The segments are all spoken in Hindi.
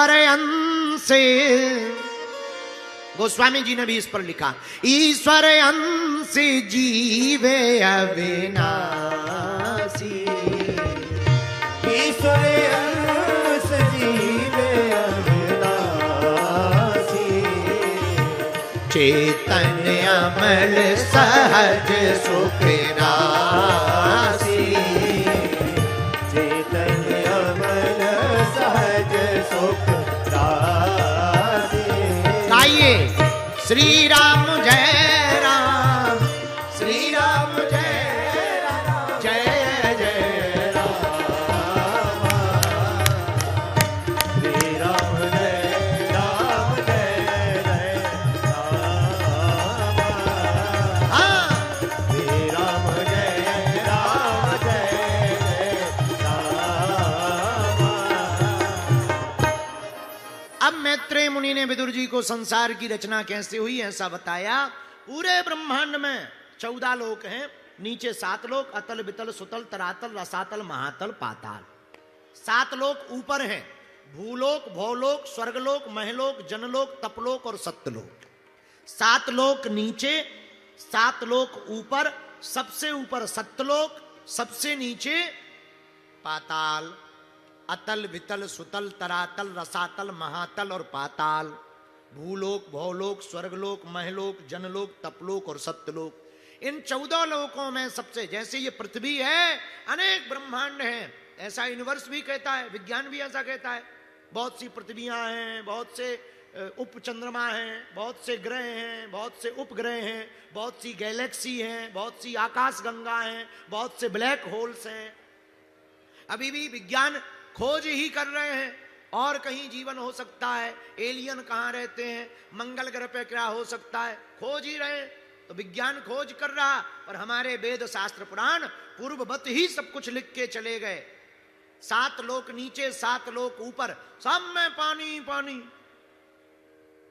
ईश्वर अंश, गोस्वामी जी ने भी इस पर लिखा, ईश्वर अंश जीवे अविनाशी, ईश्वर अंश जीवे अविनाशी, चेतन अमल सहज सुख राशि, चेतन अमल सहज सुख राशि। गाइए श्री राम जय राम, श्री राम जय राम, जय जय राम, श्री राम जय राम, जय जय राम। हाँ श्री राम जय राम, जय जय राम। अब मैत्रेय मुनि ने विदुर जी को संसार की रचना कैसे हुई ऐसा बताया। पूरे ब्रह्मांड में 14 लोक हैं, नीचे 7 लोक, अतल वितल सुतल तरातल रसातल महातल पाताल। 7 लोक ऊपर हैं, भूलोक भौलोक स्वर्गलोक महलोक जनलोक तपलोक और सत्यलोक। 7 लोक नीचे, 7 लोक ऊपर, सबसे ऊपर सत्यलोक, सबसे नीचे पाताल। अतल वितल सुतल तरातल रसातल महातल और पाताल, भूलोक भौलोक स्वर्गलोक महलोक जनलोक तपलोक और सत्यलोक। इन 14 लोकों में सबसे, जैसे ये पृथ्वी है, अनेक ब्रह्मांड हैं, ऐसा यूनिवर्स भी कहता है, विज्ञान भी ऐसा कहता है। बहुत सी पृथ्वियां हैं, बहुत से उपचंद्रमा हैं, बहुत से ग्रह हैं, बहुत से उपग्रह हैं, बहुत सी गैलेक्सी हैं, बहुत सी आकाश गंगा हैं, बहुत से ब्लैक होल्स हैं। अभी भी विज्ञान खोज ही कर रहे हैं, और कहीं जीवन हो सकता है, एलियन कहाँ रहते हैं, मंगल ग्रह पे क्या हो सकता है, खोज ही रहे। तो विज्ञान खोज कर रहा, पर हमारे वेद शास्त्र पुराण पूर्ववत ही सब कुछ लिख के चले गए। 7 लोक नीचे 7 लोक ऊपर, सब में पानी पानी।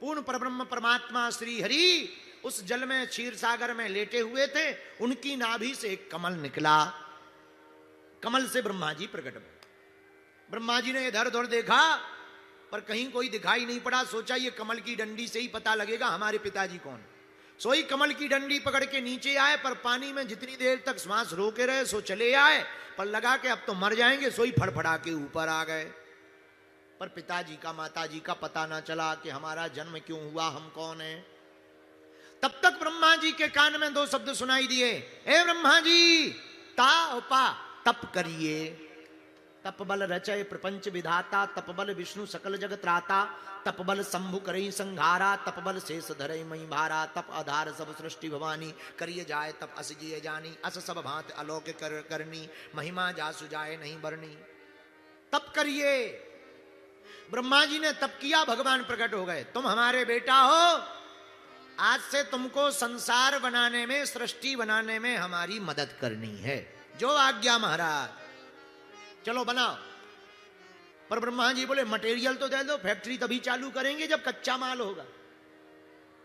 पूर्ण परब्रह्म परमात्मा श्री हरि उस जल में क्षीर सागर में लेटे हुए थे, उनकी नाभि से एक कमल निकला, कमल से ब्रह्मा जी प्रकट हुए। ब्रह्मा जी ने इधर उधर देखा, पर कहीं कोई दिखाई नहीं पड़ा। सोचा ये कमल की डंडी से ही पता लगेगा हमारे पिताजी कौन। सोई कमल की डंडी पकड़ के नीचे आए, पर पानी में जितनी देर तक श्वास रोके रहे सो चले आए, पर लगा के अब तो मर जाएंगे, सोई फड़फड़ा के ऊपर आ गए। पर पिताजी का माताजी का पता ना चला कि हमारा जन्म क्यों हुआ, हम कौन है। तब तक ब्रह्मा जी के कान में 2 शब्द सुनाई दिए, हे ब्रह्मा जी तापा, तप करिए। तप बल रचय प्रपंच विधाता, तप बल विष्णु सकल जगत त्राता, तप बल शंभु करई संघारा, तप बल शेष धरई मई भारा, तप आधार सब सृष्टि भवानी, करिए जाए तप अस जिय जानी, अस सब भांत अलौकिक करनी, महिमा जासु जाए नहीं बरनी। तप करिए। ब्रह्मा जी ने तप किया, भगवान प्रकट हो गए, तुम हमारे बेटा हो, आज से तुमको संसार बनाने में, सृष्टि बनाने में हमारी मदद करनी है, जो आज्ञा महाराज, चलो बनाओ। पर ब्रह्मा जी बोले मटेरियल तो दे दो, फैक्ट्री तभी चालू करेंगे जब कच्चा माल होगा।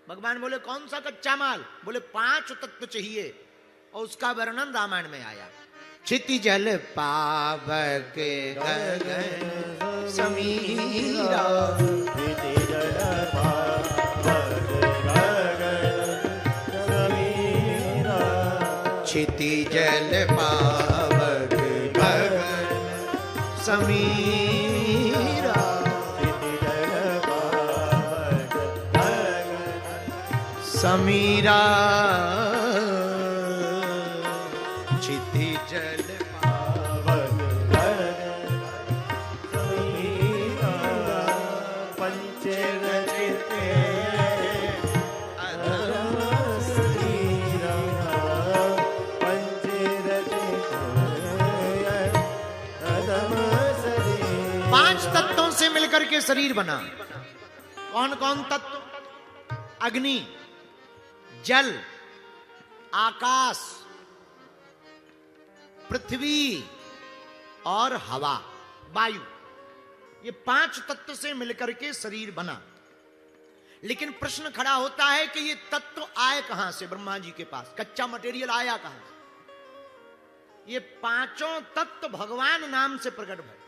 भगवान बोले कौन सा कच्चा माल? बोले 5 तत्व चाहिए, और उसका वर्णन रामायण में आया। क्षिति जल पावक गगन समीरा, क्षिति जल पावक गगन समीरा, क्षिति जल पावक गगन समीरा, क्षिति जल पावक गगन समीरा, क्षिति जल पावक गगन समीरा, पंचरचिते अधम शरीरा, पंचरचिते अधम शरीरा। 5 तत्वों से मिलकर के शरीर बना। कौन कौन तत्व? अग्नि, जल, आकाश, पृथ्वी और हवा, वायु। ये 5 तत्व से मिलकर के शरीर बना। लेकिन प्रश्न खड़ा होता है कि ये तत्व आए कहां से ब्रह्मा जी के पास? कच्चा मटेरियल आया कहां से? ये 5 तत्व भगवान नाम से प्रकट भय।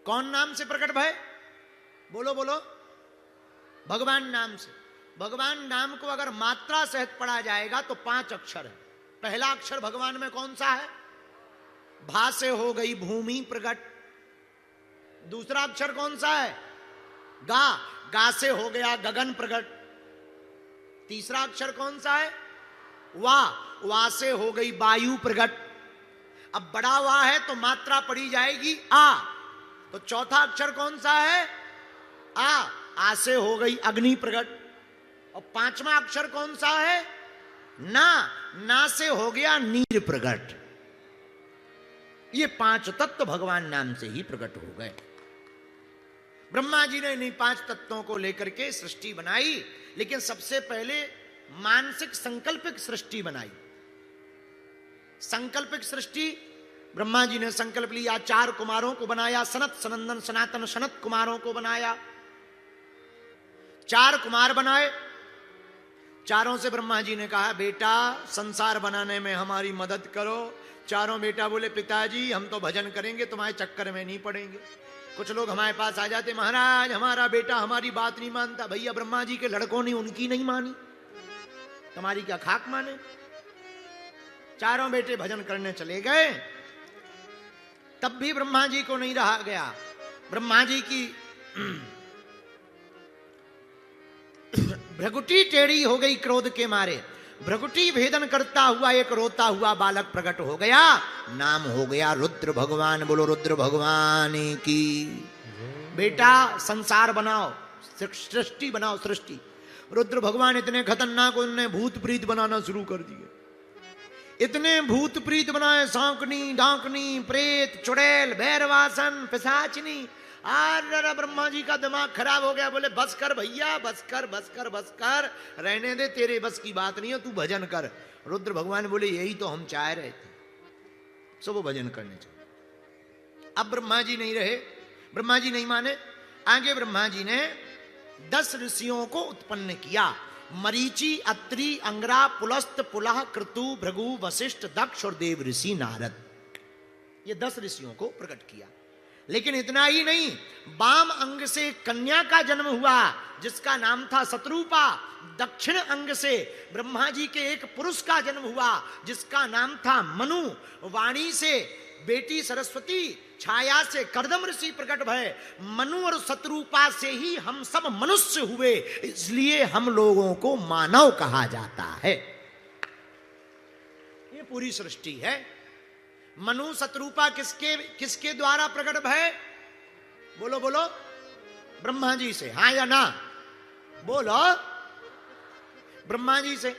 कौन नाम से प्रकट भय? बोलो बोलो। भगवान नाम से। भगवान नाम को अगर मात्रा सहित पढ़ा जाएगा तो 5 अक्षर है। पहला अक्षर भगवान में कौन सा है? भा से हो गई भूमि प्रकट। दूसरा अक्षर कौन सा है? गा। गा से हो गया गगन प्रकट। तीसरा अक्षर कौन सा है? वा। वा से हो गई वायु प्रकट। अब बड़ा वा है तो मात्रा पढ़ी जाएगी आ। तो चौथा अक्षर कौन सा है? आ। आ से हो गई अग्नि प्रकट। और 5वां अक्षर कौन सा है? ना। ना से हो गया नीर प्रकट। ये 5 तत्व भगवान नाम से ही प्रकट हो गए। ब्रह्मा जी ने इन्हीं 5 तत्वों को लेकर के सृष्टि बनाई, लेकिन सबसे पहले मानसिक संकल्पिक सृष्टि बनाई। संकल्पिक सृष्टि ब्रह्मा जी ने संकल्प लिया, 4 कुमारों को बनाया, सनत सनंदन सनातन सनत कुमारों को बनाया। 4 कुमार बनाए। चारों से ब्रह्मा जी ने कहा बेटा संसार बनाने में हमारी मदद करो। चारों बेटा बोले पिताजी हम तो भजन करेंगे, तुम्हारे चक्कर में नहीं पड़ेंगे। कुछ लोग हमारे पास आ जाते, महाराज हमारा बेटा हमारी बात नहीं मानता। भैया ब्रह्मा जी के लड़कों ने उनकी नहीं मानी, तुम्हारी क्या खाक माने। चारों बेटे भजन करने चले गए, तब भी ब्रह्मा जी को नहीं रहा गया। ब्रह्मा जी की भ्रगुटी टेढ़ी हो गई क्रोध के मारे। भ्रगुटी भेदन करता हुआ एक रोता हुआ बालक प्रकट हो गया। नाम हो गया रुद्र भगवान। बोलो रुद्र भगवान की। बेटा संसार बनाओ, सृष्टि बनाओ, सृष्टि। रुद्र भगवान इतने खतरनाक, उन्होंने भूत प्रीत बनाना शुरू कर दिए। इतने भूत प्रीत बनाए, सांकनी डांकनी प्रेत चुड़ैल भैरवासन पिशाचनी। अरे ब्रह्मा जी का दिमाग खराब हो गया। बोले बस कर भैया, बस कर बस कर बस कर, रहने दे, तेरे बस की बात नहीं है, तू भजन कर। रुद्र भगवान बोले यही तो हम चाह रहे थे, सब वो भजन करने चाहिए। अब ब्रह्मा जी नहीं रहे, ब्रह्मा जी नहीं माने। आगे ब्रह्मा जी ने 10 ऋषियों को उत्पन्न किया। मरीचि, अत्रि, अंगरा, पुलस्त, पुलह, क्रतु, भृगु, वशिष्ठ, दक्ष और देव ऋषि नारद। ये 10 ऋषियों को प्रकट किया। लेकिन इतना ही नहीं, वाम अंग से कन्या का जन्म हुआ जिसका नाम था शत्रुपा। दक्षिण अंग से ब्रह्मा जी के एक पुरुष का जन्म हुआ जिसका नाम था मनु। वाणी से बेटी सरस्वती, छाया से कर्दम ऋषि प्रकट भय। मनु और शत्रुपा से ही हम सब मनुष्य हुए, इसलिए हम लोगों को मानव कहा जाता है। ये पूरी सृष्टि है। मनु शत्रुपा किसके द्वारा प्रकट भय? बोलो बोलो। ब्रह्मा जी से, हाँ या ना? बोलो। ब्रह्मा जी से।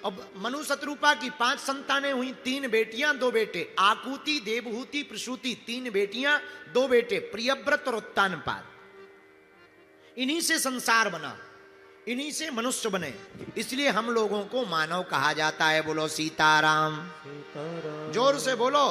अब मनु शत्रुपा की 5 संतानें हुई, 3 बेटियां 2 बेटे। आकुति, देवहूति, प्रसूति, 3 बेटियां 2 बेटे, प्रियव्रत और उत्तानपाद। इन्हीं से संसार बना, इन्हीं से मनुष्य बने, इसलिए हम लोगों को मानव कहा जाता है। बोलो सीताराम। सीताराम। जोर से बोलो।